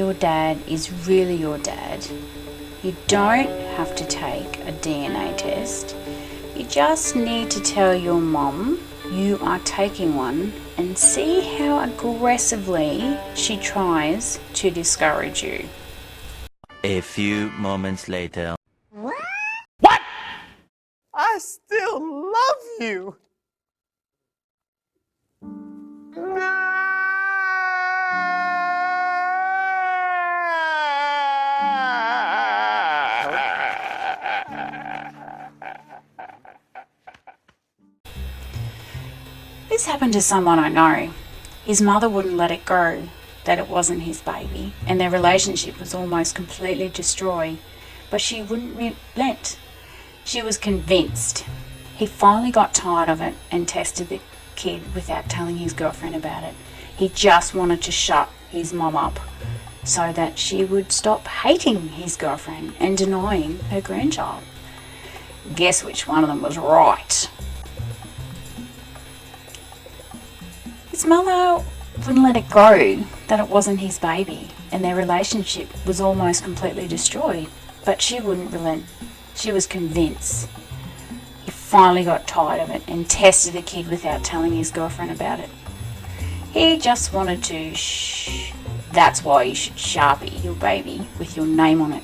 your dad is really your dad, you don't have to take a DNA test. You just need to tell your mum you are taking one and see how aggressively she tries to discourage you. A few moments later. What? I still love you. This happened to someone I know. His mother wouldn't let it go that it wasn't his baby, and their relationship was almost completely destroyed, but she wouldn't relent. She was convinced. He finally got tired of it and tested the kid without telling his girlfriend about it. He just wanted to shut his mom up so that she would stop hating his girlfriend and denying her grandchild. Guess which one of them was right? His mother wouldn't let it go that it wasn't his baby, and their relationship was almost completely destroyed, but she wouldn't relent. She was convinced. He finally got tired of it and tested the kid without telling his girlfriend about it. He just wanted to shh. That's why you should Sharpie your baby with your name on it.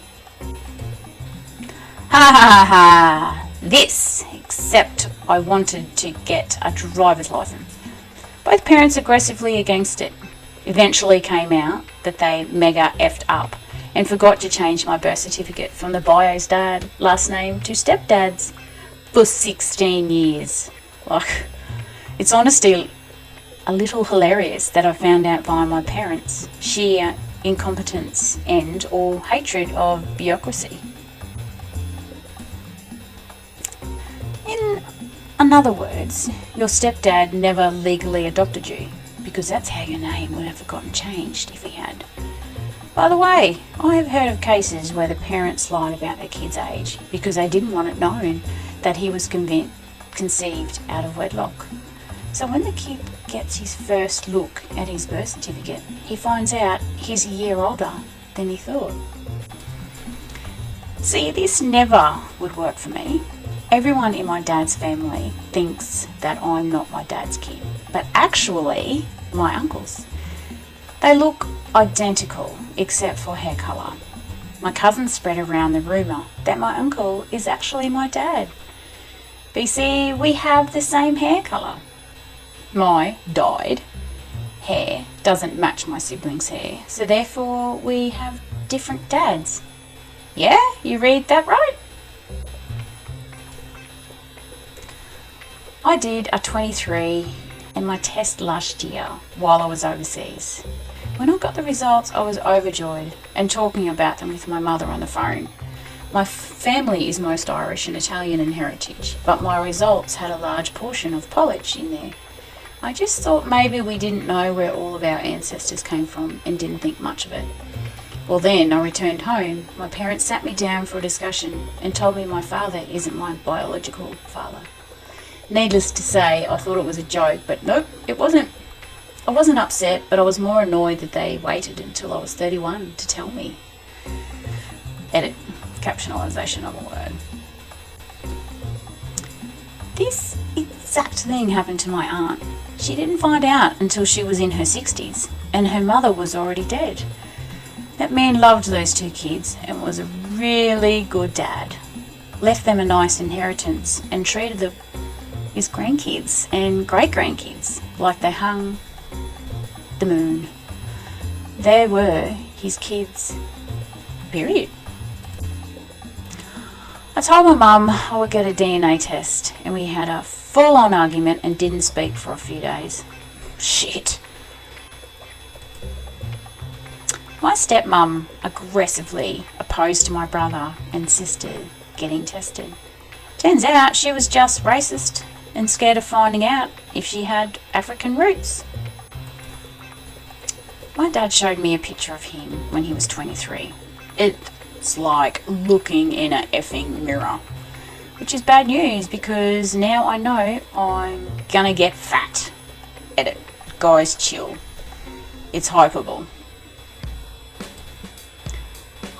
Ha ha ha! This, except I wanted to get a driver's license. Both parents aggressively against it. Eventually came out that they mega effed up and forgot to change my birth certificate from the bio's dad last name to stepdad's for 16 years. Like, it's honestly a little hilarious that I found out via my parents' sheer incompetence and or hatred of bureaucracy. In other words, your stepdad never legally adopted you, because that's how your name would have gotten changed if he had. By the way, I have heard of cases where the parents lied about their kid's age because they didn't want it known that he was conceived out of wedlock. So when the kid gets his first look at his birth certificate, he finds out he's a year older than he thought. See, this never would work for me. Everyone in my dad's family thinks that I'm not my dad's kid, but actually my uncle's. They look identical except for hair colour. My cousins spread around the rumour that my uncle is actually my dad. But you see, we have the same hair colour. My dyed hair doesn't match my siblings' hair, so therefore we have different dads. Yeah, you read that right? I did a 23 and my test last year while I was overseas. When I got the results, I was overjoyed and talking about them with my mother on the phone. My family is most Irish and Italian in heritage, but my results had a large portion of Polish in there. I just thought maybe we didn't know where all of our ancestors came from and didn't think much of it. Well, then I returned home. My parents sat me down for a discussion and told me my father isn't my biological father. Needless to say, I thought it was a joke, but nope, it wasn't. I wasn't upset, but I was more annoyed that they waited until I was 31 to tell me. Edit. Captionalization of a word. This exact thing happened to my aunt. She didn't find out until she was in her 60s, and her mother was already dead. That man loved those two kids and was a really good dad. Left them a nice inheritance and treated his grandkids and great-grandkids like they hung the moon. They were his kids, period. I told my mum I would get a DNA test, and we had a full-on argument and didn't speak for a few days. Shit. My stepmum aggressively opposed my brother and sister getting tested. Turns out she was just racist and scared of finding out if she had African roots. My dad showed me a picture of him when he was 23. It's like looking in a effing mirror, which is bad news because now I know I'm gonna get fat. Edit. Guys, chill. It's hyperbole.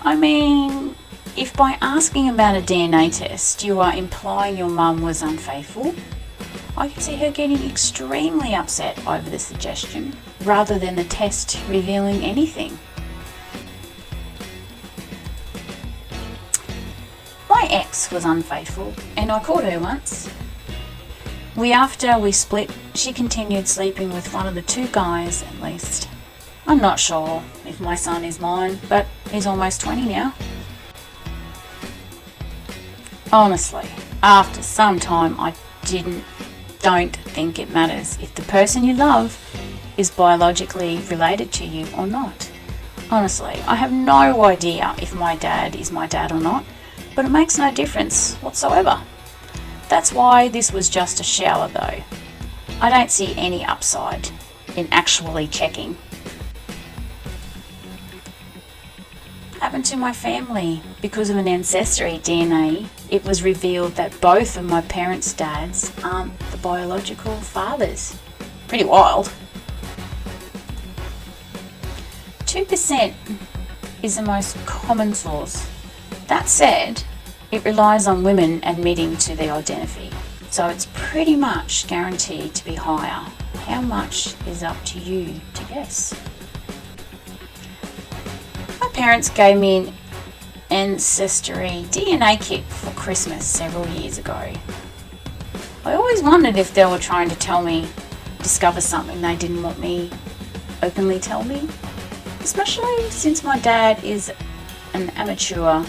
I mean, if by asking about a DNA test you are implying your mum was unfaithful, I can see her getting extremely upset over the suggestion, rather than the test revealing anything. My ex was unfaithful, and I caught her once. After we split, she continued sleeping with one of the two guys at least. I'm not sure if my son is mine, but he's almost 20 now. Honestly, after some time I don't think it matters if the person you love is biologically related to you or not. Honestly, I have no idea if my dad is my dad or not, but it makes no difference whatsoever. That's why this was just a shower though. I don't see any upside in actually checking. Happened to my family because of an ancestry DNA. It was revealed that both of my parents' dads aren't the biological fathers. Pretty wild. 2% is the most common source. That said, it relies on women admitting to their identity, so it's pretty much guaranteed to be higher. How much is up to you to guess? My parents gave me an ancestry DNA kit for Christmas several years ago. I always wondered if they were trying to discover something they didn't want me openly tell me, especially since my dad is an amateur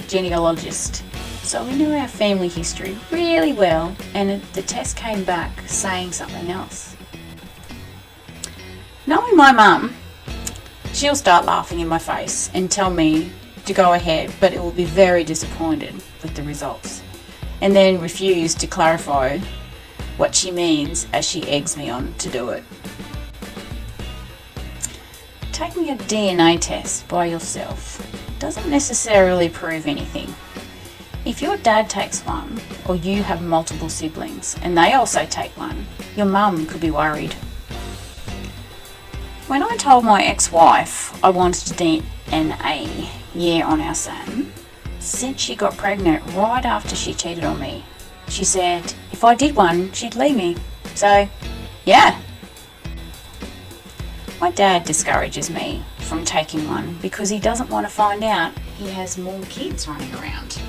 genealogist, so we knew our family history really well, and the test came back saying something else. Knowing my mum, she'll start laughing in my face and tell me to go ahead, but it will be very disappointed with the results, and then refuse to clarify what she means as she eggs me on to do it. Taking a DNA test by yourself doesn't necessarily prove anything. If your dad takes one, or you have multiple siblings and they also take one, your mum could be worried. When I told my ex-wife I wanted to DNA on our son, since she got pregnant right after she cheated on me, she said if I did one, she'd leave me. So, yeah. My dad discourages me from taking one because he doesn't want to find out he has more kids running around.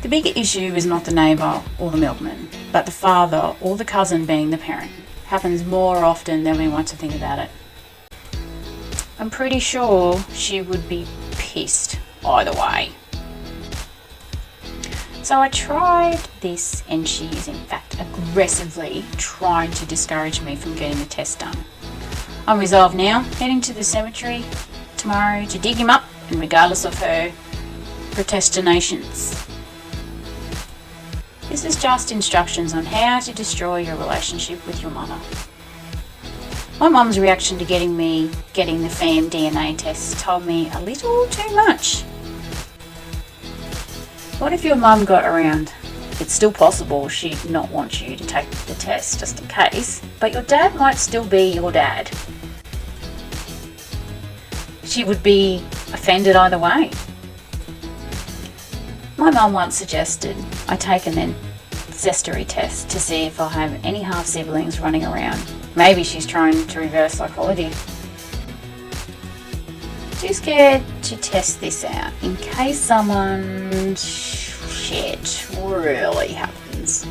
The bigger issue is not the neighbour or the milkman, but the father or the cousin being the parent. Happens more often than we want to think about it. I'm pretty sure she would be pissed either way. So I tried this, and she is in fact aggressively trying to discourage me from getting the test done. I'm resolved now, heading to the cemetery tomorrow to dig him up, and regardless of her protestations. This is just instructions on how to destroy your relationship with your mother. My mum's reaction to getting the fam DNA test told me a little too much. What if your mum got around? It's still possible she'd not want you to take the test just in case, but your dad might still be your dad. She would be offended either way. My mum once suggested I take an ancestry test to see if I have any half siblings running around. Maybe she's trying to reverse psychology. Too scared to test this out in case someone shit really happens.